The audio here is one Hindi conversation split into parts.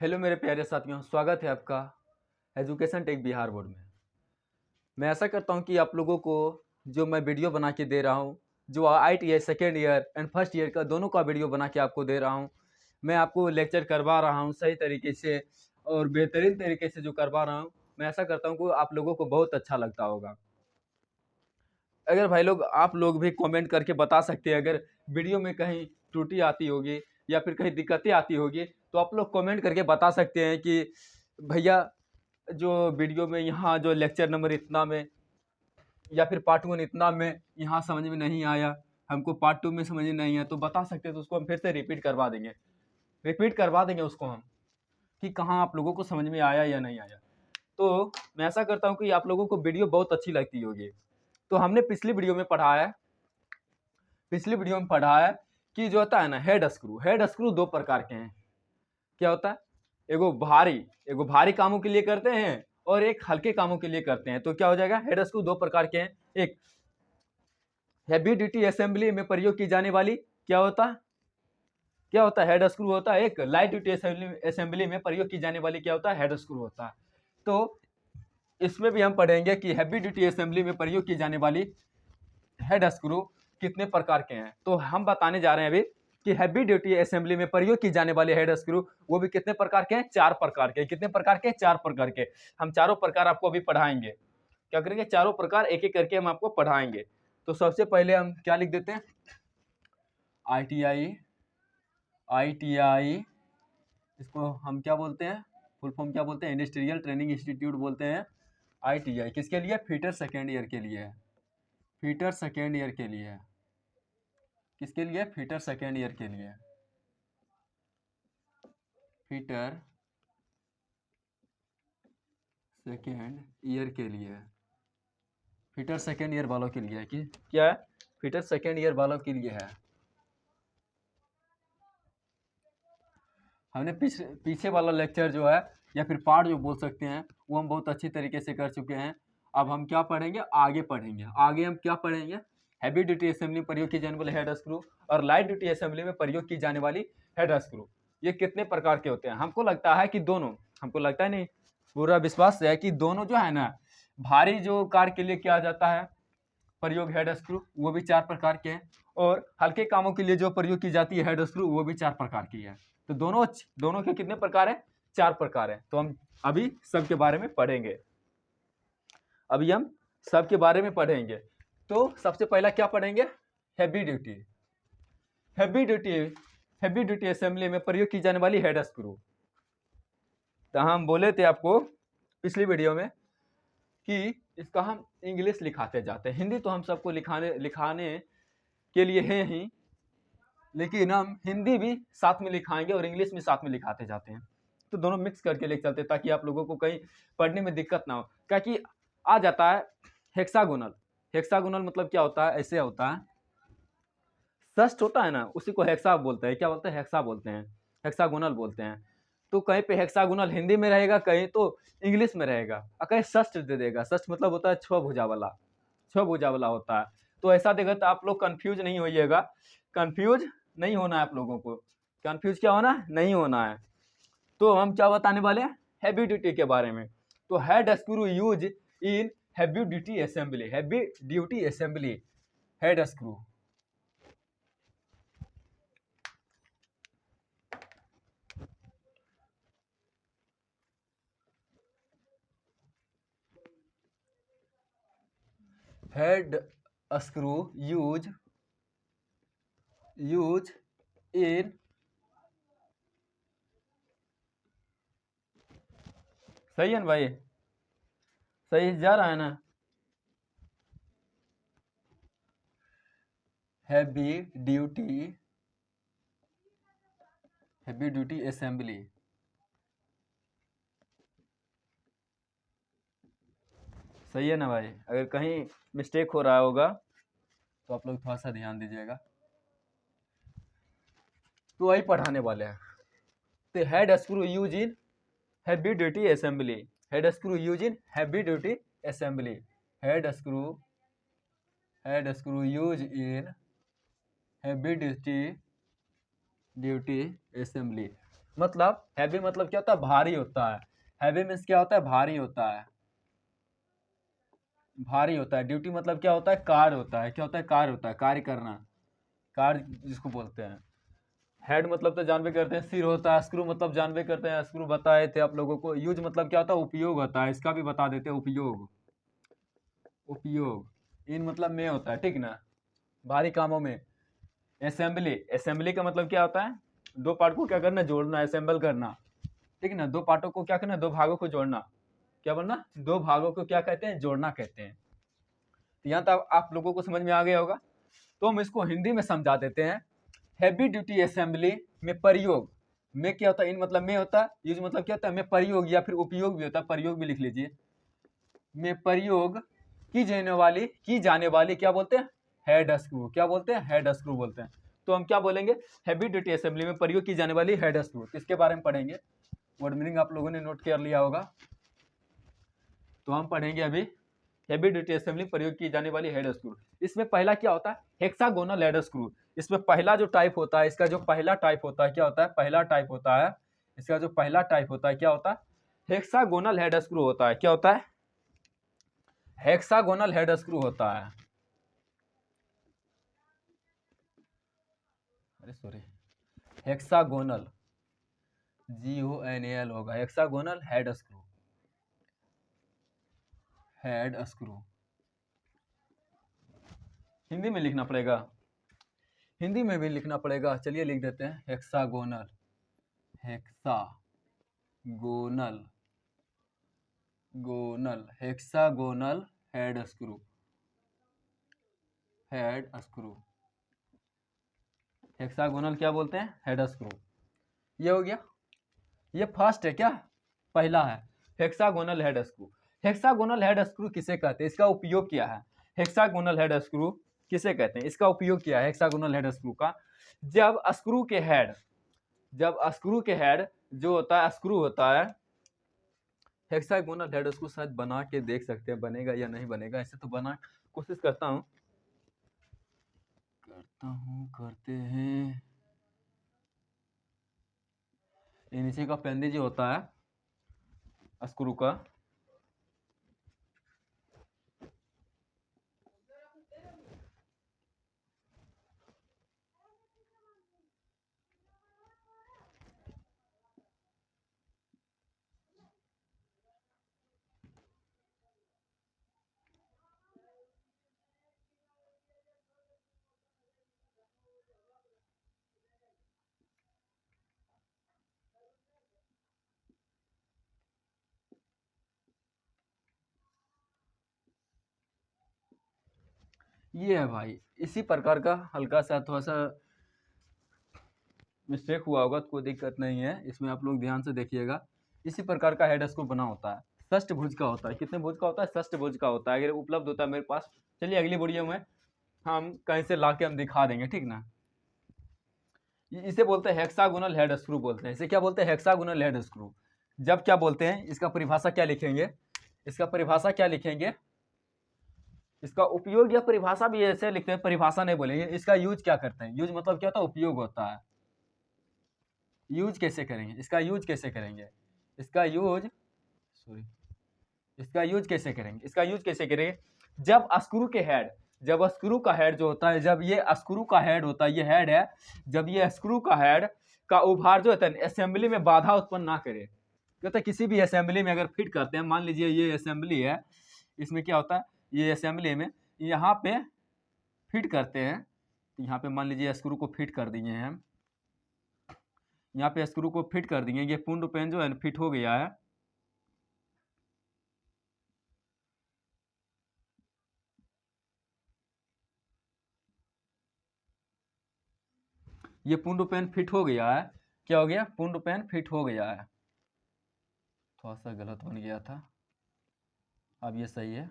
हेलो मेरे प्यारे साथियों, स्वागत है आपका एजुकेशन टेक बिहार बोर्ड में। मैं ऐसा करता हूं कि आप लोगों को जो मैं वीडियो बना के दे रहा हूं, जो IIT second year and first year का दोनों का वीडियो बना के आपको दे रहा हूं, मैं आपको लेक्चर करवा रहा हूं सही तरीके से और बेहतरीन तरीके से जो करवा रहा हूं। मैं ऐसा करता हूं कि आप लोगों को बहुत अच्छा लगता होगा। अगर भाई लोग आप लोग भी कमेंट करके बता सकते हैं, अगर वीडियो में कहीं त्रुटि आती होगी या फिर कहीं दिक्कतें आती होगी तो आप लोग कमेंट करके बता सकते हैं कि भैया जो वीडियो में यहाँ जो लेक्चर नंबर इतना में या फिर पार्ट 1 इतना में यहाँ समझ में नहीं आया, हमको पार्ट 2 में समझ में नहीं आया, तो बता सकते हैं, तो उसको हम फिर से रिपीट करवा देंगे उसको हम कि कहाँ आप लोगों को समझ में आया या नहीं आया। तो मैं ऐसा करता हूँ कि आप लोगों को वीडियो बहुत अच्छी लगती होगी। तो हमने पिछली वीडियो में पढ़ा है कि जो होता है ना हेड स्क्रू दो प्रकार के हैं। क्या होता है? एगो भारी कामों के लिए करते हैं और एक हल्के कामों के लिए करते हैं। तो क्या हो जाएगा? हेड स्क्रू दो प्रकार के हैं। एक हैवी ड्यूटी असेंबली में प्रयोग की जाने वाली क्या होता है? हेड स्क्रू होता है। एक लाइट ड्यूटी असेंबली में प्रयोग की जाने वाली क्या होता है? हेड स्क्रू होता है। तो इसमें भी हम पढ़ेंगे कि हैवी ड्यूटी असेंबली में प्रयोग की जाने वाली हेड स्क्रू कितने प्रकार के हैं। तो हम बताने जा रहे हैं अभी कि हैवी ड्यूटी असेंबली में प्रयोग की जाने वाले हेड स्क्रू वो भी कितने प्रकार के हैं? 4 प्रकार के। कितने प्रकार के? 4 प्रकार के। हम चारों प्रकार आपको अभी पढ़ाएंगे। क्या करेंगे? चारों प्रकार एक एक करके हम आपको पढ़ाएंगे। तो सबसे पहले हम क्या लिख देते हैं? ITI इसको हम क्या बोलते हैं? फुल फॉर्म क्या बोलते हैं? इंडस्ट्रियल ट्रेनिंग इंस्टीट्यूट बोलते हैं। ITI किसके लिए? फीटर सेकेंड ईयर के लिए। फीटर सेकेंड ईयर के लिए। किसके लिए? फीटर सेकेंड ईयर के लिए। फीटर सेकेंड ईयर के लिए। फीटर सेकेंड ईयर वालों के लिए कि क्या है? फीटर सेकेंड ईयर वालों के लिए है। हमने पीछे वाला लेक्चर जो है या फिर पार्ट जो बोल सकते हैं वो हम बहुत अच्छी तरीके से कर चुके हैं। अब हम क्या पढ़ेंगे? आगे हम क्या पढ़ेंगे? हैवी ड्यूटी असेंबली में प्रयोग की जाने वाली हेड स्क्रू और लाइट ड्यूटी असेंबली में प्रयोग की जाने वाली हेड स्क्रू ये कितने प्रकार के होते हैं? हमको लगता है कि दोनों, हमको लगता है नहीं, पूरा विश्वास है कि दोनों जो है ना, भारी जो कार्य के लिए किया जाता है प्रयोग हेड स्क्रू वो भी 4 प्रकार के हैं और हल्के कामों के लिए जो प्रयोग की जाती है हेड स्क्रू वो भी 4 प्रकार की है। तो दोनों के कितने प्रकार हैं? 4 प्रकार हैं। तो हम अभी सबके बारे में पढ़ेंगे। तो सबसे पहला क्या पढ़ेंगे? Heavy duty heavy duty assembly में प्रयोग की जाने वाली हेड स्क्रू। तो हम बोले थे आपको पिछली वीडियो में कि इसका हम इंग्लिश लिखाते जाते हैं। हिंदी तो हम सबको लिखाने के लिए है ही, लेकिन हम हिंदी भी साथ में लिखाएंगे और इंग्लिश में साथ में लिखाते जाते हैं। तो दोनों मिक्स करके लेके चलते ताकि आप लोगों को कहीं पढ़ने में दिक्कत ना हो। क्या कि आ जाता है हेक्सागोनल मतलब क्या होता है? ऐसे होता है, षष्ठ होता है ना, उसी को हेक्सा बोलते हैं। क्या बोलते हैं? हेक्सा बोलते हैं, हेक्सागोनल बोलते हैं। तो कहीं पे हेक्सागोनल हिंदी में रहेगा, कहीं तो इंग्लिश में रहेगा और कहीं षष्ठ दे देगा। षष्ठ मतलब होता है छह भुजा वाला होता है। तो ऐसा देगा तो आप लोग कंफ्यूज नहीं होइएगा। कंफ्यूज नहीं होना है आप लोगों को। कंफ्यूज क्या होना? नहीं होना है। तो हम क्या बताने वाले हैं? हैवी ड्यूटी के बारे में। तो head screw use in heavy duty assembly head screw. Head screw use इन, सही है ना भाई? सही जा रहा है ना? Heavy duty assembly. सही है ना भाई? अगर कहीं मिस्टेक हो रहा होगा तो आप लोग थोड़ा सा ध्यान दीजिएगा। तो वही पढ़ाने वाले हैं। तो head screw use in heavy duty assembly. Head screw use in heavy duty assembly. Head screw use in heavy duty assembly. मतलब हैवी मतलब क्या होता है, भारी होता है। हैवी मीन्स क्या होता है, भारी होता है, भारी होता है। ड्यूटी मतलब क्या होता है, कार्य होता है। क्या होता है, कार्य होता है, कार्य करना, कार्य जिसको बोलते हैं। हेड मतलब तो जानबे करते हैं सिर होता है। स्क्रू मतलब जानबे करते हैं, स्क्रू बताए थे आप लोगों को। यूज मतलब क्या होता है, उपयोग होता है। इसका भी बता देते हैं, उपयोग, उपयोग। इन मतलब में होता है, ठीक ना, भारी कामों में। असेंबली, असेंबली का मतलब क्या होता है, दो पार्ट को क्या करना, जोड़ना, असेंबल करना, ठीक ना। दो पार्टों को क्या करना, दो भागों को जोड़ना, क्या बोलना, दो भागों को क्या कहते हैं, जोड़ना कहते हैं। यहाँ तक आप लोगों को समझ में आ गया होगा। तो हम इसको हिंदी में समझा देते हैं। हैवी ड्यूटी असेंबली में प्रयोग में क्या होता है, इन मतलब में होता है। यूज मतलब क्या होता है, में प्रयोग या फिर उपयोग भी होता है, प्रयोग भी लिख लीजिए। में प्रयोग की जाने वाली क्या बोलते हैं, हेड स्क्रू। क्या बोलते हैं, हेड स्क्रू बोलते हैं। तो हम क्या बोलेंगे, हैवी ड्यूटी असेंबली में प्रयोग की जाने वाली हेड स्क्रू। इसके बारे में पढ़ेंगे। वर्ड मीनिंग आप लोगों ने नोट कर लिया होगा। तो हम पढ़ेंगे अभी हैवी ड्यूटी असेंबली प्रयोग की जाने वाली हेड स्क्रू। इसमें पहला क्या होता है, हेक्सागोनल हेड स्क्रू। इसमें पहला जो टाइप होता है, इसका जो पहला टाइप होता है, क्या होता है, पहला टाइप होता है। इसका जो पहला टाइप होता है क्या होता है, हेक्सागोनल हेड स्क्रू होता है। क्या होता है, हेक्सागोनल हेड स्क्रू होता है। अरे सॉरी, हेक्सागोनल, GONAL होगा, hexagonal head screw, head screw. Hindi में लिखना पड़ेगा, हिंदी में भी लिखना पड़ेगा। चलिए लिख देते हैं, hexagonal, hexagonal, gonal, hexagonal head screw, head screw. Hexagonal क्या बोलते हैं, हेड स्क्रू। ये हो गया, ये फर्स्ट है, क्या पहला है, hexagonal head screw. Hexagonal head screw किसे कहते हैं, इसका उपयोग क्या है। हेक्सागोनल हेड स्क्रू किसे कहते हैं, इसका उपयोग क्या है हेक्सागोनल हेड स्क्रू का। जब स्क्रू के हेड, जब स्क्रू के हेड जो होता है, स्क्रू होता है, हेक्सागोनल हेड स्क्रू शायद बना के देख सकते हैं, बनेगा या नहीं बनेगा। ऐसे तो बना कोशिश करते हैं। ये नीचे का पेंदी जो होता है स्क्रू का, ये है भाई। इसी प्रकार का हल्का सा थोड़ा सा मिस्टेक हुआ होगा तो कोई दिक्कत नहीं है, इसमें आप लोग ध्यान से देखिएगा। इसी प्रकार का हेड स्क्रू बना होता है, षष्ठ भुज का होता है। कितने भुज का होता है, षष्ठ भुज का होता है। अगर उपलब्ध होता है मेरे पास, चलिए अगली वीडियो में हम कहीं से ला के हम दिखा देंगे, ठीक ना। इसे बोलते हैं हेक्सागोनल हेड स्क्रू बोलते हैं। इसे क्या बोलते हैं, हेक्सागोनल हेड स्क्रू। जब क्या बोलते हैं, इसका परिभाषा क्या लिखेंगे, इसका परिभाषा क्या लिखेंगे, इसका उपयोग या परिभाषा भी ऐसे लिखते हैं, परिभाषा नहीं बोलेंगे। इसका यूज क्या करते हैं, यूज मतलब क्या होता है, उपयोग होता है। यूज कैसे करेंगे, इसका यूज कैसे करेंगे, इसका यूज, सॉरी, इसका यूज कैसे करेंगे, इसका यूज कैसे करेंगे। जब स्क्रू के हेड, जब स्क्रू का हेड जो होता है, जब ये स्क्रू का हेड होता है, ये हेड है, जब ये स्क्रू का हेड का उभार जो होता है असेंबली में बाधा उत्पन्न ना करे। कहते हैं किसी भी असेंबली में अगर फिट करते हैं, मान लीजिए ये असेंबली है, इसमें क्या होता है, ये असेंबली में यहाँ पे फिट करते हैं, तो यहाँ पे मान लीजिए स्क्रू को फिट कर दिए हैं, यहाँ पे स्क्रू को फिट कर दिए, ये पूर्ण पेन जो है फिट हो गया है। ये पूर्ण पेन फिट हो गया है, क्या हो गया, पूर्ण पेन फिट हो गया है। थोड़ा सा गलत बन गया था, अब ये सही है।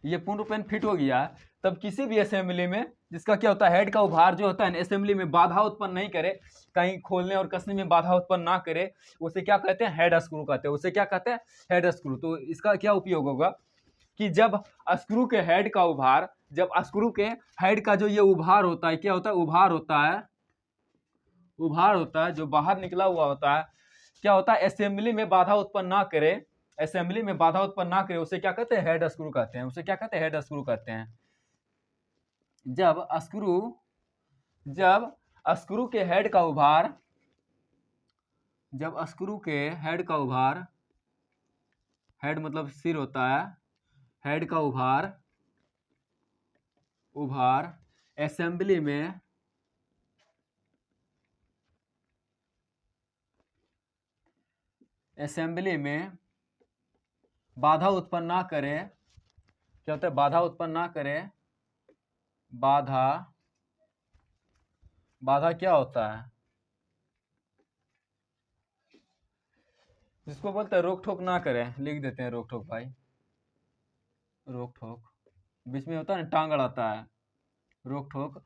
ये पूर्ण पेन फिट हो गया है, तब किसी भी असेंबली में जिसका क्या होता है, हेड का उभार जो होता है असेंबली में बाधा उत्पन्न नहीं करे, कहीं खोलने और कसने में बाधा उत्पन्न ना करे, उसे क्या कहते हैं, हेड स्क्रू कहते हैं। उसे क्या कहते हैं, हेड स्क्रू। तो इसका क्या उपयोग होगा कि जब स्क्रू के हेड का उभार, जब स्क्रू के हेड का जो ये उभार होता है, क्या होता है, उभार होता है, उभार होता है जो बाहर निकला हुआ होता है, क्या होता है, असेंबली में बाधा उत्पन्न ना करे, असेंबली में बाधा उत्पन्न ना करे, उसे क्या कहते हैं, हेड स्क्रू कहते हैं, उसे क्या कहते हैं, हेड स्क्रू कहते हैं। जब स्क्रू के हेड का उभार, जब स्क्रू के हेड का उभार, हेड मतलब सिर होता है, हेड का उभार असेंबली में बाधा उत्पन्न ना करे, क्या होता है, बाधा उत्पन्न ना करे, बाधा क्या होता है, जिसको बोलते हैं रोक ठोक ना करें, लिख देते हैं रोक ठोक भाई, रोक ठोक, बीच में होता है ना टांग अड़ाता है, रोक ठोक,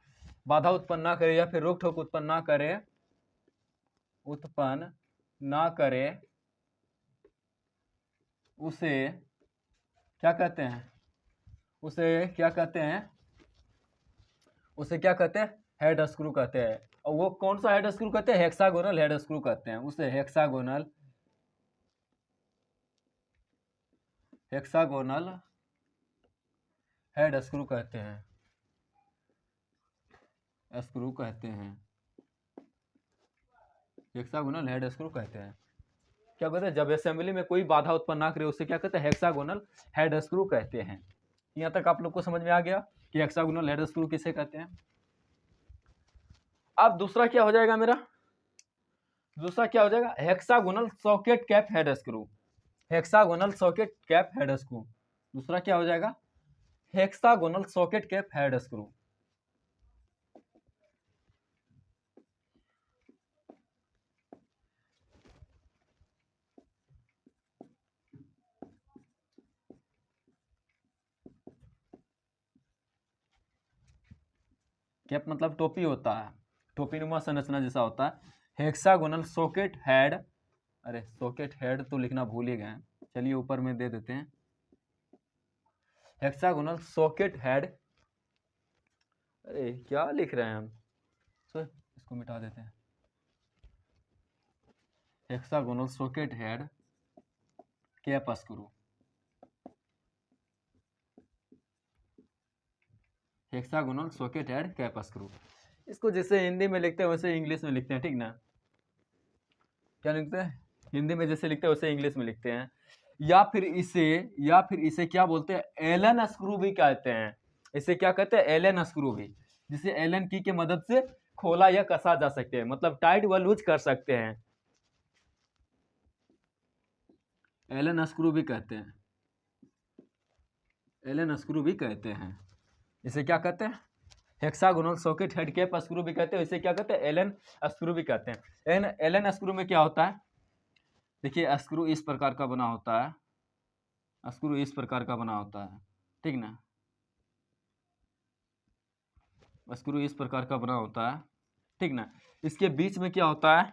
बाधा उत्पन्न ना करे या फिर रोक ठोक उत्पन्न ना करे, उसे क्या कहते हैं, हेड स्क्रू कहते हैं। और वो कौन सा हेड स्क्रू कहते हैं, हेक्सागोनल हेड स्क्रू कहते हैं, उसे हेक्सागोनल हेड स्क्रू कहते हैं, हेक्सागोनल हेड स्क्रू कहते हैं। क्या कहते हैं, जब असेंबली में कोई बाधा उत्पन्न ना करे उसे क्या कहते हैं, हेक्सागोनल हेड स्क्रू कहते हैं। यहाँ तक आप लोग को समझ में आ गया कि हेक्सागोनल हेड स्क्रू किसे कहते हैं। अब दूसरा क्या हो जाएगा मेरा, hexagonal socket cap head screw, hexagonal socket cap head screw, दूसरा क्या हो जाएगा, hexagonal socket cap head screw. Cap मतलब टोपी होता है, टोपी नुमा संरचना जैसा होता है। हेक्सागोनल सॉकेट हेड, अरे सॉकेट हेड तो लिखना भूल ही गए, चलिए ऊपर में दे देते हैं, हेक्सागोनल सॉकेट हेड, अरे क्या लिख रहे हैं हम, तो इसको मिटा देते हैं, hexagonal socket head cap screw, hexagonal socket head cap screw. इसको जैसे हिंदी में लिखते हैं वैसे इंग्लिश में लिखते हैं, ठीक ना, क्या लिखते हैं, हिंदी में जैसे लिखते हैं वैसे इंग्लिश में लिखते हैं। या फिर इसे क्या बोलते हैं, एलन स्क्रू भी कहते हैं, इसे क्या कहते हैं, एलन स्क्रू भी, जिसे एलन की के मदद से खोला या कसा जा सकते हैं, मतलब टाइट व लूज कर सकते हैं, एलन स्क्रू भी कहते हैं, एलन स्क्रू भी कहते हैं। इसे क्या कहते हैं, hexagonal socket head cap screw भी कहते हैं, इसे क्या कहते हैं, एलन स्क्रू भी कहते हैं। एलन स्क्रू में क्या होता है, देखिए स्क्रू इस प्रकार का बना होता है, स्क्रू इस प्रकार का बना होता है, ठीक ना, स्क्रू इस प्रकार का बना होता है, ठीक ना। इसके बीच में क्या होता है,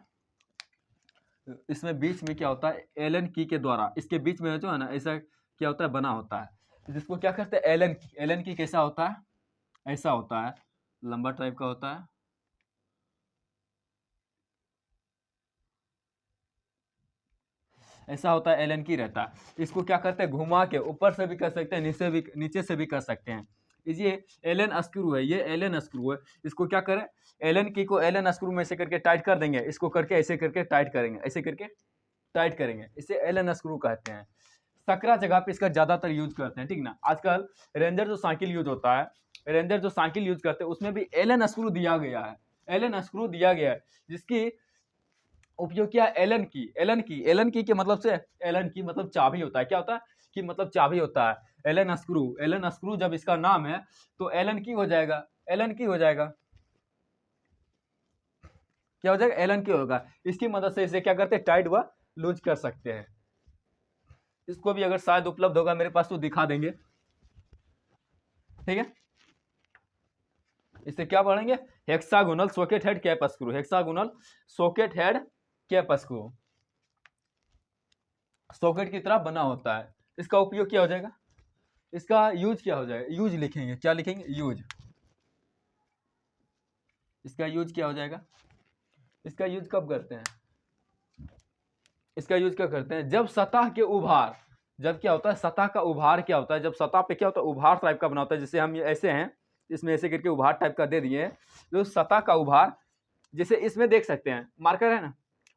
इसमें बीच में क्या होता है, एलन की के द्वारा इसके बीच में जो है ना ऐसा क्या होता है, बना होता है, जिसको क्या कहते हैं, एलन की। एलन की कैसा होता है, ऐसा होता है, लंबा टाइप का होता है, ऐसा होता है, एलन की रहता है। इसको क्या करते हैं, घुमा के ऊपर से भी कर सकते हैं, नीचे से भी कर सकते हैं। ये एलन स्क्रू है, ये एलन स्क्रू है, इसको क्या करें, एलन की को एलन स्क्रू में से करके टाइट कर देंगे, इसको करके ऐसे करके टाइट करेंगे, ऐसे करके टाइट करेंगे, इसे एलन स्क्रू कहते हैं। सकरा जगह पे इसका ज्यादातर यूज करते हैं, ठीक ना। आजकल रेंजर जो साइकिल यूज होता है, रेंजर जो साइकिल यूज करते हैं उसमें भी एलन स्क्रू दिया गया है, एलन स्क्रू दिया गया है, जिसकी उपयोग किया एलन की के मतलब से, एलन की मतलब चाबी होता है, क्या होता है कि मतलब चाबी होता है, एलन स्क्रू जब इसका नाम है तो एलन की हो जाएगा, एलन की हो जाएगा, क्या हो जाएगा, एलन की होगा। इसकी मदद से इसे क्या करते हैं, टाइट व लूज कर सकते हैं। इसको भी अगर शायद उपलब्ध होगा मेरे पास तो दिखा देंगे, ठीक है। इसे क्या पढ़ेंगे, hexagonal socket head cap screw, hexagonal socket head cap screw, socket की तरह बना होता है। इसका उपयोग क्या हो जाएगा, इसका यूज क्या हो जाएगा, यूज लिखेंगे, क्या लिखेंगे, यूज, इसका यूज क्या हो जाएगा, इसका यूज कब करते हैं? इसका यूज क्या करते हैं? जब सतह के उभार, जब क्या होता है सतह का उभार क्या होता है, जब सतह पे क्या होता है उभार टाइप का बना होता है, जैसे हम ये ऐसे हैं, इसमें ऐसे करके उभार टाइप का दे दिए हैं, जो सतह का उभार, जैसे इसमें देख सकते हैं मार्कर है ना,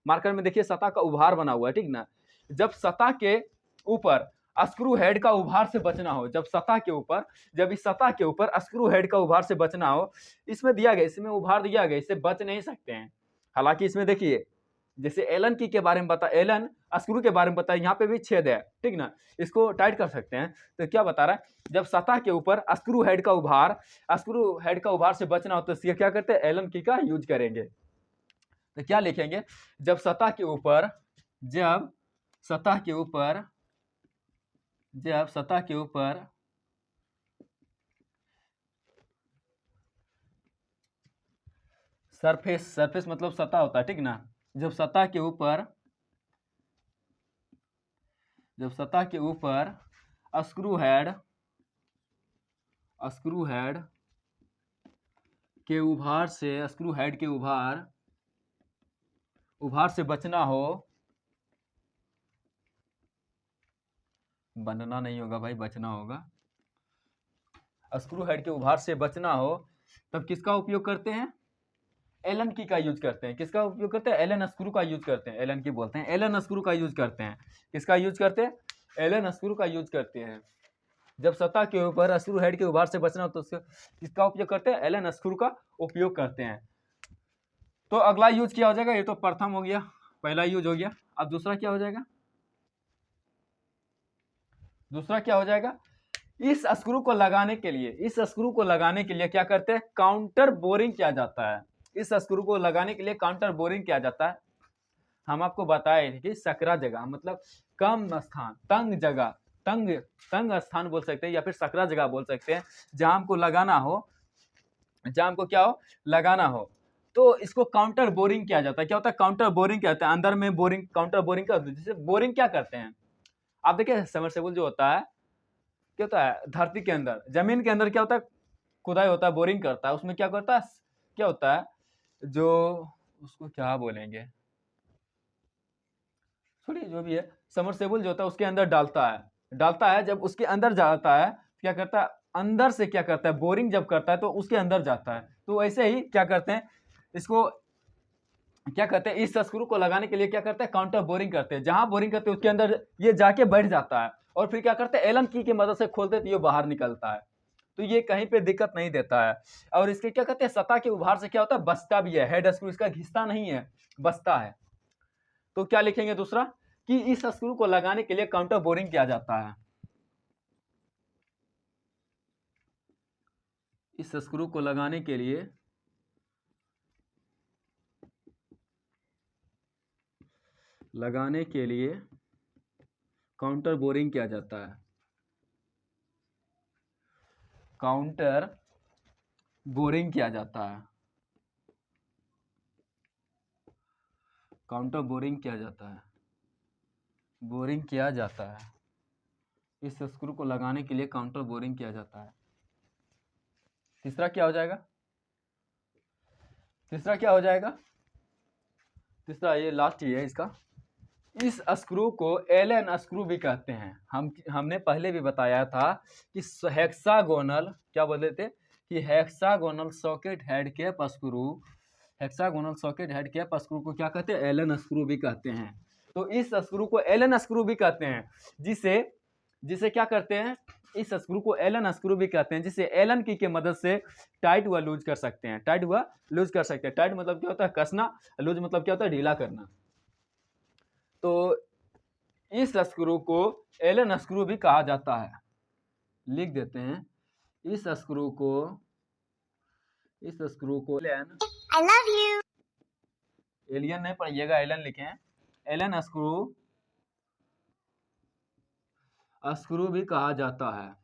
मार्कर में देखिए सतह का उभार बना हुआ है, ठीक ना। जब सतह के ऊपर स्क्रू हेड का उभार से बचना हो, जब सतह के ऊपर, जब इस सतह के ऊपर स्क्रू हेड का उभार से बचना हो, इसमें दिया गया, इसमें उभार दिया गया, इससे बच नहीं सकते हैं। हालांकि इसमें देखिए जैसे एलन की के बारे में बता, एलन स्क्रू के बारे में बताया, यहाँ पे भी छेद है, ठीक ना, इसको टाइट कर सकते हैं। तो क्या बता रहा है, जब सतह के ऊपर स्क्रू हेड का उभार, स्क्रू हेड का उभार से बचना हो तो इसके क्या करते हैं, एलन की का यूज करेंगे। तो क्या लिखेंगे, जब सतह के ऊपर, जब सतह के ऊपर, जब सतह के ऊपर सरफेस, सरफेस मतलब सतह होता है, ठीक ना, जब सतह के ऊपर, जब सतह के ऊपर स्क्रू हेड, स्क्रू हेड के उभार से, स्क्रू हेड के उभार, उभार से बचना हो, बनना नहीं होगा भाई, बचना होगा, स्क्रू हेड के उभार से बचना हो, तब किसका उपयोग करते हैं, एलन की का यूज करते हैं। किसका उपयोग करते हैं, एलन स्क्रू का यूज करते हैं, एलन की बोलते हैं, एलन स्क्रू का यूज करते हैं। किसका यूज करते हैं, एलन स्क्रू का यूज करते हैं। जब सतह के ऊपर स्क्रू हेड के उभार से बचना हो तो किसका उपयोग करते हैं, एलन स्क्रू का उपयोग करते हैं। तो अगला यूज क्या हो जाएगा, ये तो प्रथम हो गया, पहला यूज हो गया। अब दूसरा क्या हो जाएगा, दूसरा क्या हो जाएगा, इस स्क्रू को लगाने के लिए, इस स्क्रू को लगाने के लिए क्या करते हैं, काउंटर बोरिंग किया जाता है। इस स्क्रू को लगाने के लिए काउंटर बोरिंग किया जाता है। हम आपको बताए कि सकरा जगह मतलब कम स्थान, तंग जगह, तंग तंग स्थान बोल सकते हैं या फिर सकरा जगह बोल सकते हैं, जहां हमको लगाना हो, जहां हमको क्या हो, लगाना हो, तो इसको काउंटर बोरिंग किया जाता है। क्या होता है, काउंटर बोरिंग क्या होता है, अंदर में बोरिंग, काउंटर बोरिंग का, जैसे बोरिंग क्या करते हैं आप देखिए, सबमर्सिबल जो होता है क्या होता है, धरती के अंदर, जमीन के अंदर क्या होता है, खुदाई होता है, बोरिंग करता है, उसमें क्या करता है, क्या होता है, जो उसको क्या बोलेंगे, छोड़िए जो भी है, सबमर्सिबल जो होता है उसके अंदर डालता है, डालता है, जब उसके अंदर जाता है क्या करता है, अंदर से क्या करता है, बोरिंग जब करता है तो उसके अंदर जाता है। तो वैसे ही क्या करते हैं, इसको क्या कहते हैं, इस स्क्रू को लगाने के लिए क्या करते हैं, काउंटर बोरिंग करते हैं, जहां बोरिंग करते हैं उसके अंदर ये जाके बैठ जाता है, और फिर क्या करते हैं, एलन की के मदद से खोलते हैं तो ये बाहर निकलता है। तो ये कहीं पे दिक्कत नहीं देता है। और इसके क्या कहते हैं, सतह के उभार से क्या होता है, बचता भी है, हेड स्क्रू इसका घिसता नहीं है, बचता है। तो क्या लिखेंगे दूसरा, कि इस स्क्रू को लगाने के लिए काउंटर बोरिंग किया जाता है। इस स्क्रू को लगाने के लिए काउंटर बोरिंग किया जाता है, काउंटर बोरिंग किया जाता है, काउंटर बोरिंग किया जाता है, बोरिंग किया जाता है। इस स्क्रू को लगाने के लिए काउंटर बोरिंग किया जाता है। तीसरा क्या हो जाएगा, तीसरा क्या हो जाएगा, तीसरा ये लास्ट ही है इसका, इस स्क्रू को एलन स्क्रू भी कहते हैं। हमने पहले भी बताया था कि हेक्सागोनल, क्या बोलते थे, कि hexagonal socket head cap screw, hexagonal socket head cap screw को क्या कहते हैं, एलन स्क्रू भी कहते हैं। तो इस स्क्रू को एलन स्क्रू भी कहते हैं, जिसे जिसे क्या करते हैं, इस स्क्रू को एलन स्क्रू भी कहते हैं, जिसे एलन की के मदद से टाइट व लूज कर सकते हैं, टाइट व लूज कर सकते हैं। टाइट मतलब क्या होता है, कसना, लूज मतलब क्या होता है, ढीला करना। तो इस स्क्रू को एलन स्क्रू भी कहा जाता है। लिख देते हैं, इस स्क्रू को Allen, I love you, alien नहीं पढ़िएगा, एलन लिखे हैं, एलन स्क्रू भी कहा जाता है।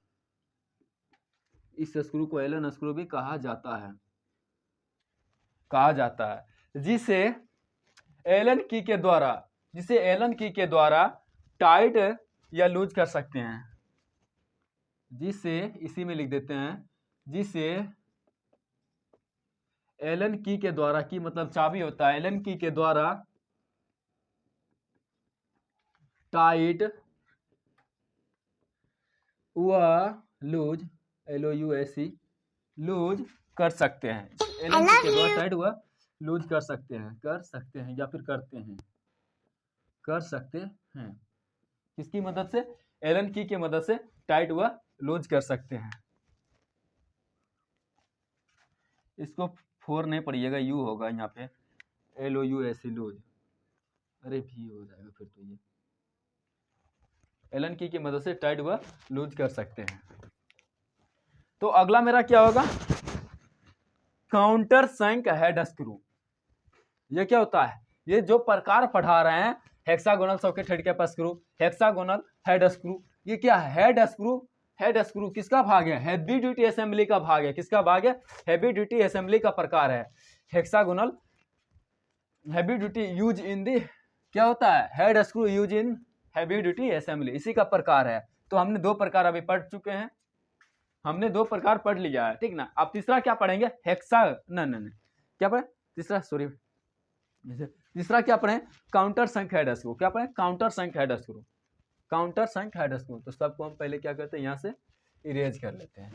इस स्क्रू को एलन स्क्रू भी कहा जाता है, जिसे एलन की के द्वारा, जिसे एलन की के द्वारा टाइट या लूज कर सकते हैं, जिसे, इसी में लिख देते हैं, जिसे एलन की के द्वारा, की मतलब चाबी होता है, एलन की के द्वारा टाइट व लूज, LOUSE, लूज कर सकते हैं। एलन की के द्वारा टाइट व लूज कर सकते हैं, कर सकते हैं या फिर करते हैं, कर सकते हैं। किसकी मदद से? एलन की के मदद से टाइट व लूज कर सकते हैं। इसको 4 नहीं पढ़िएगा, यू होगा यहाँ पे, LOUSE, लूज। अरे भी हो जाएगा फिर तो ये। एलन की मदद से टाइट व लूज कर सकते हैं। तो अगला मेरा क्या होगा? काउंटर संक हेड स्क्रू। ये क्या होता है? ये जो प्रकार पढ़ा रहे हैं, hexagonal socket head cap screw, hexagonal head screw, ये क्या है? Head screw. हेड स्क्रू किसका भाग है? हैवी ड्यूटी असेंबली का भाग है। किसका भाग है? हैवी ड्यूटी असेंबली का प्रकार है hexagonal heavy duty use in the, क्या होता है? Head screw use in heavy duty assembly, इसी का प्रकार है। तो हमने 2 प्रकार अभी पढ़ चुके हैं, हमने 2 प्रकार पढ़ लिया है, ठीक ना। अब तीसरा क्या पढ़ेंगे? नहीं क्या पढ़े? तीसरा सॉरी, तीसरा क्या पढ़े? काउंटर संक हेड स्क्रू। क्या पढ़े? काउंटर संक हेड स्क्रू, काउंटर संक हेड स्क्रू। तो सबको हम पहले क्या करते हैं, यहाँ से इरेज कर लेते हैं।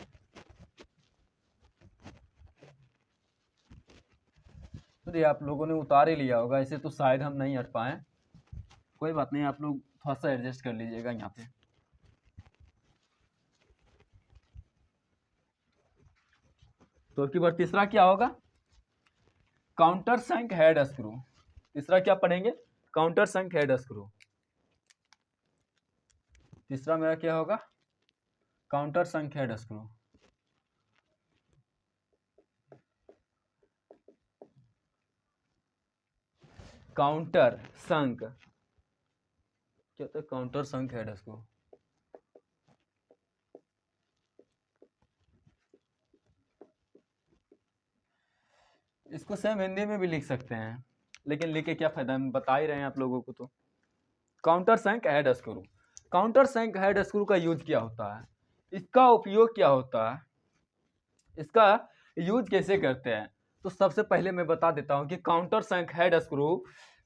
तो ये आप लोगों ने उतार ही लिया होगा, ऐसे तो शायद हम नहीं हट पाए, कोई बात नहीं, आप लोग थोड़ा सा एडजस्ट कर लीजिएगा यहाँ पे। तो की बार तीसरा क्या होगा? काउंटर संक हेड स्क्रू। तीसरा क्या पढ़ेंगे? काउंटर संक हेड स्क्रू। तीसरा मेरा क्या होगा? काउंटर संक हेड स्क्रू। काउंटर संक क्या होता है? काउंटर संक हेड स्क्रू। इसको सेम हिंदी में भी लिख सकते हैं, लेकिन लिख के क्या फायदा, हम बता ही रहे हैं आप लोगों को। तो काउंटर संक हेड स्क्रू, काउंटर संक हेड स्क्रू का यूज क्या होता है? इसका उपयोग क्या होता है? इसका यूज कैसे करते हैं? तो सबसे पहले मैं बता देता हूं कि काउंटर संक हेड स्क्रू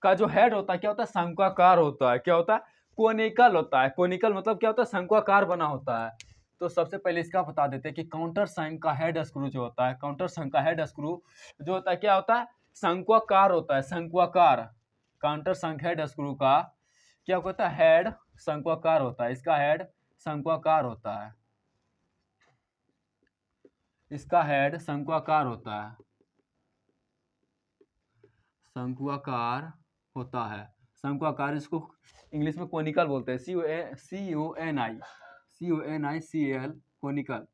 का जो हेड होता है, क्या होता है? शंक्वाकार होता है। क्या होता है? कोनिकल होता है। कोनिकल मतलब क्या होता है? शंक्वाकार बना होता है। तो सबसे पहले इसका बता देते हैं कि काउंटर संक का हेड स्क्रू जो होता है, काउंटर संक का हेड स्क्रू जो होता है, क्या होता है? शंक्वाकार होता है, शंक्वाकार। काउंटर संक हेड स्क्रू का क्या होता है? हेड शंक्वाकार होता है। इसका हेड शंक्वाकार होता है, इसका हेड शंक्वाकार होता है, शंक्वाकार होता है, शंक्वाकार। इसको इंग्लिश में कोनिकल बोलते हैं, CONICAL, कोनिकल।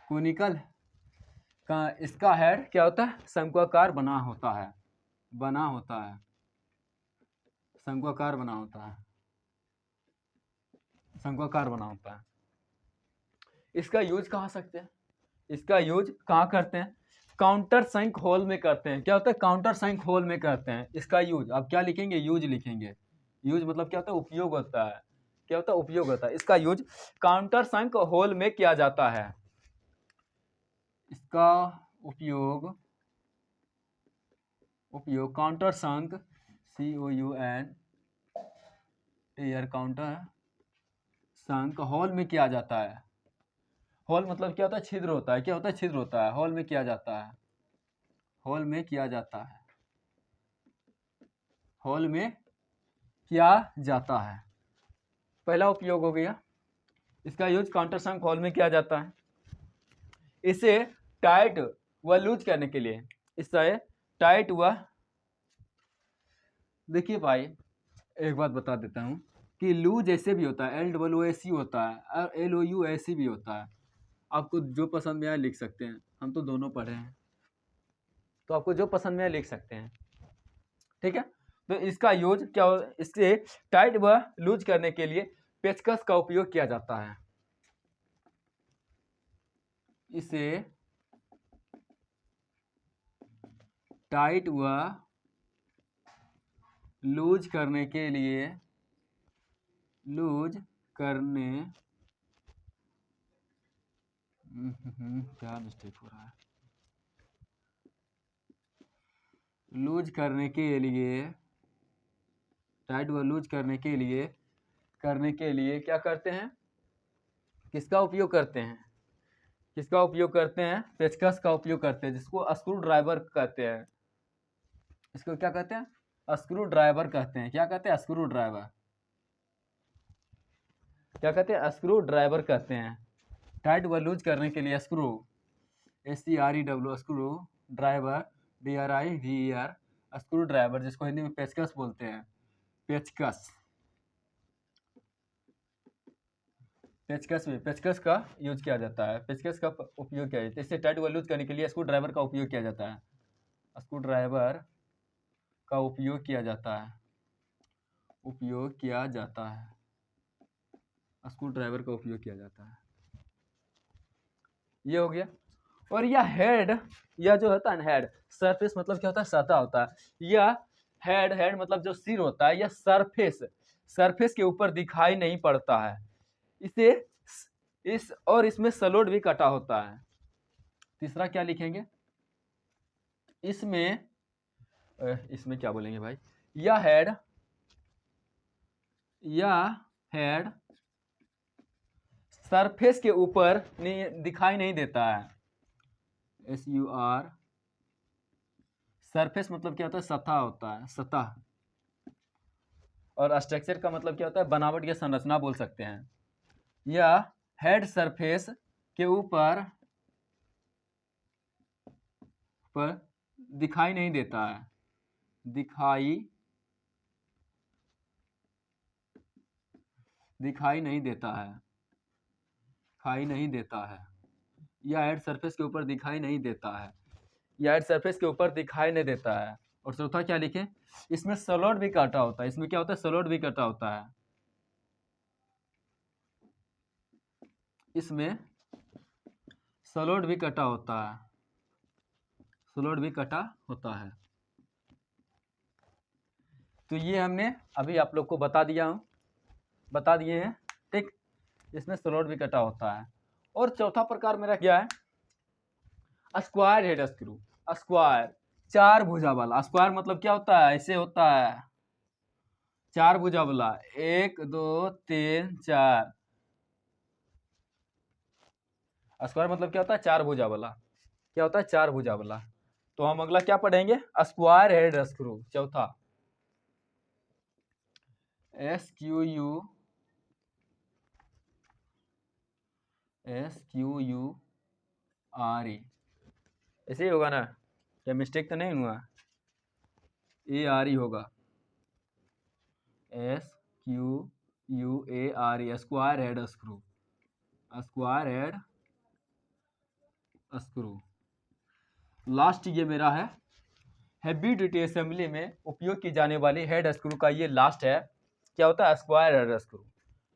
कोनिकल का इसका हेड क्या होता है? शंक्वाकार बना होता है, बना होता है, शंक्वाकार बना होता है, शंक्वाकार बना होता है। इसका यूज कहाँ सकते हैं? इसका यूज कहाँ करते हैं? काउंटर संक होल में करते हैं। क्या होता है? काउंटर संक होल में करते हैं इसका यूज। अब क्या लिखेंगे? यूज लिखेंगे। यूज मतलब क्या होता है? उपयोग होता है। क्या होता है? उपयोग होता है। इसका यूज काउंटर संक होल में किया जाता है। इसका उपयोग, उपयोग काउंटर संक, COUN एयर, काउंटर संक होल में किया जाता है। होल मतलब क्या होता है? छिद्र होता है। क्या होता है? छिद्र होता है। होल में किया जाता है, होल में किया जाता है, होल में किया जाता है। पहला उपयोग हो गया। इसका यूज काउंटर संक होल में किया जाता है। इसे टाइट व लूज करने के लिए, इसे टाइट व, देखिए भाई एक बात बता देता हूँ कि लूज ऐसे भी होता है, LOUSE होता है, और LOUSE भी होता है। आपको जो पसंद में आए लिख सकते हैं, हम तो दोनों पढ़े हैं, तो आपको जो पसंद में आए लिख सकते हैं, ठीक है। तो इसका यूज क्या हो, इससे टाइट व लूज करने के लिए पेचकस का उपयोग किया जाता है। इसे टाइट व लूज करने के लिए, लूज करने क्या मिस्टेक हो रहा है? लूज करने के लिए, टाइट व लूज करने के लिए क्या करते हैं, किसका उपयोग करते हैं, किसका उपयोग करते हैं, पेचकस का उपयोग करते हैं, जिसको स्क्रू ड्राइवर कहते हैं। इसको क्या कहते हैं, स्क्रू ड्राइवर कहते हैं। क्या कहते हैं, स्क्रू ड्राइवर। क्या कहते हैं, स्क्रू ड्राइवर कहते हैं। टाइट व लूज करने के लिए screw, SCREW, screw driver, DRIVER, screw driver, जिसको हिंदी में पेचकस बोलते हैं। पेचकस, पेचकस का यूज किया जाता है, पेचकस का उपयोग किया जाता है। इससे टाइट व लूज करने के लिए स्क्रू ड्राइवर का उपयोग किया जाता है, स्क्रू ड्राइवर का उपयोग किया जाता है, उपयोग किया जाता है, स्क्रू ड्राइवर का उपयोग किया जाता है। ये हो गया। और यह हेड, यह जो होता है हेड, सरफेस मतलब क्या होता है, सतह होता है। यह हेड मतलब जो सिर होता है, यह सरफेस के ऊपर दिखाई नहीं पड़ता है। और इसमें सलोड भी कटा होता है। तीसरा क्या लिखेंगे, इसमें क्या बोलेंगे भाई, यह हेड सरफेस के ऊपर दिखाई नहीं देता है। SUR, सरफेस मतलब क्या होता है, सतह होता है, सतह। और स्ट्रक्चर का मतलब क्या होता है, बनावट या संरचना बोल सकते हैं। यह हेड सरफेस के ऊपर दिखाई नहीं देता है, दिखाई नहीं देता है, दिखाई नहीं देता है। यह हेड सरफेस के ऊपर दिखाई नहीं देता है, यह हेड सरफेस के ऊपर दिखाई नहीं देता है। और चौथा क्या लिखें, इसमें सलोड भी काटा होता है। इसमें क्या होता है, सलोड भी कटा होता है। इसमें सलोड भी कटा होता है, सलोड भी कटा होता है। तो ये हमने अभी आप लोग को बता दिए हैं, ठीक। इसमें सलोड भी कटा होता है। और चौथा प्रकार मेरा क्या है, स्क्वायर हेड स्क्रू। स्क्वायर, चार भुजा वाला। स्क्वायर मतलब क्या होता है, ऐसे होता है, चार भुजा वाला, 1 2 3 4। स्क्वायर मतलब क्या होता है, चार भुजा वाला। क्या होता है, चार भुजा वाला। तो हम अगला क्या पढ़ेंगे, स्क्वायर हेड स्क्रू। चौथा SQURE, ऐसे ही होगा ना, क्या मिस्टेक तो नहीं हुआ, ARE होगा। SQUARE, square head screw, square head screw. Last ये मेरा है, हैवी ड्यूटी असेंबली में उपयोग की जाने वाली हेड स्क्रू का ये लास्ट है। क्या होता है, स्क्वायर हेड स्क्रू।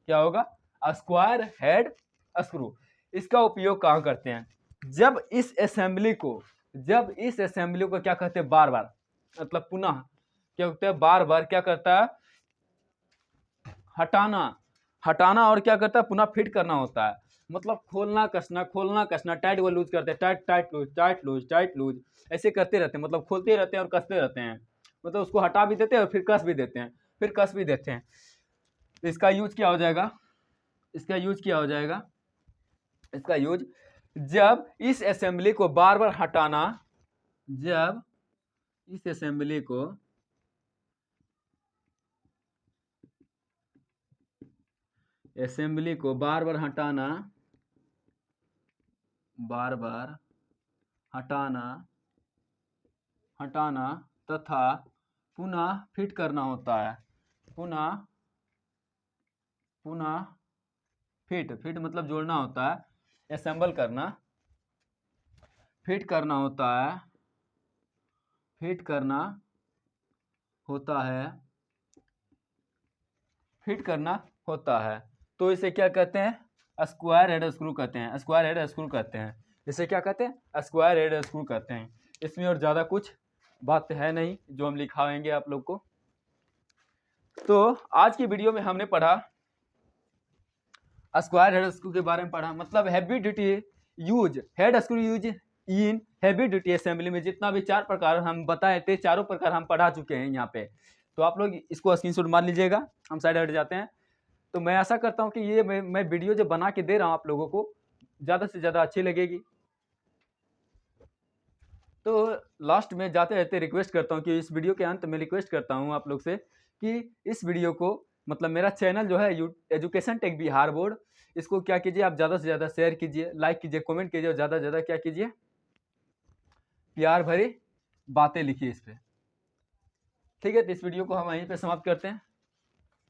क्या होगा, स्क्वायर हेड स्क्रू। इसका उपयोग कहाँ करते हैं, जब इस असेंबली को क्या कहते हैं, बार बार, मतलब पुनः क्या कहते हैं, बार बार क्या करता है, हटाना और क्या करता है, पुनः फिट करना होता है। मतलब खोलना कसना, टाइट व लूज करते हैं, टाइट लूज ऐसे करते रहते हैं। मतलब खोलते रहते हैं और कसते रहते हैं, मतलब उसको हटा भी देते हैं और फिर कस भी देते हैं, फिर कस भी देते हैं। तो इसका यूज क्या हो जाएगा, इसका यूज जब इस असेंबली को बार बार हटाना, जब इस असेंबली को बार बार हटाना तथा पुनः फिट करना होता है। पुनः फिट मतलब जोड़ना होता है, असेंबल करना, फिट करना होता है, फिट करना होता है। तो इसे क्या कहते हैं, स्क्वायर हेड स्क्रू कहते हैं। इसे क्या कहते हैं, स्क्वायर हेड स्क्रू कहते हैं। इसमें और ज़्यादा कुछ बात है नहीं जो हम लिखाएंगे आप लोग को। तो आज की वीडियो में हमने पढ़ा स्क्वायर हेड स्क्रू के बारे में पढ़ा, मतलब heavy duty use head screw use in heavy duty assembly में जितना भी 4 प्रकार हम बताए थे, चारों प्रकार हम पढ़ा चुके हैं यहाँ पे। तो आप लोग इसको स्क्रीनशॉट मार लीजिएगा। हम साइड हट जाते हैं। तो मैं आशा करता हूँ कि ये मैं वीडियो जो बना के दे रहा हूँ आप लोगों को ज़्यादा से ज़्यादा अच्छी लगेगी। तो लास्ट में जाते रहते रिक्वेस्ट करता हूँ कि इस वीडियो के अंत में रिक्वेस्ट करता हूँ आप लोग से कि इस वीडियो को मतलब मेरा चैनल जो है एजुकेशन टेक बिहार बोर्ड, इसको क्या कीजिए आप ज़्यादा से ज़्यादा शेयर कीजिए, लाइक कीजिए, कमेंट कीजिए और ज़्यादा से ज़्यादा क्या कीजिए, प्यार भरी बातें लिखिए इस पर। ठीक है, तो इस वीडियो को हम यहीं पे समाप्त करते हैं।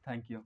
Thank you.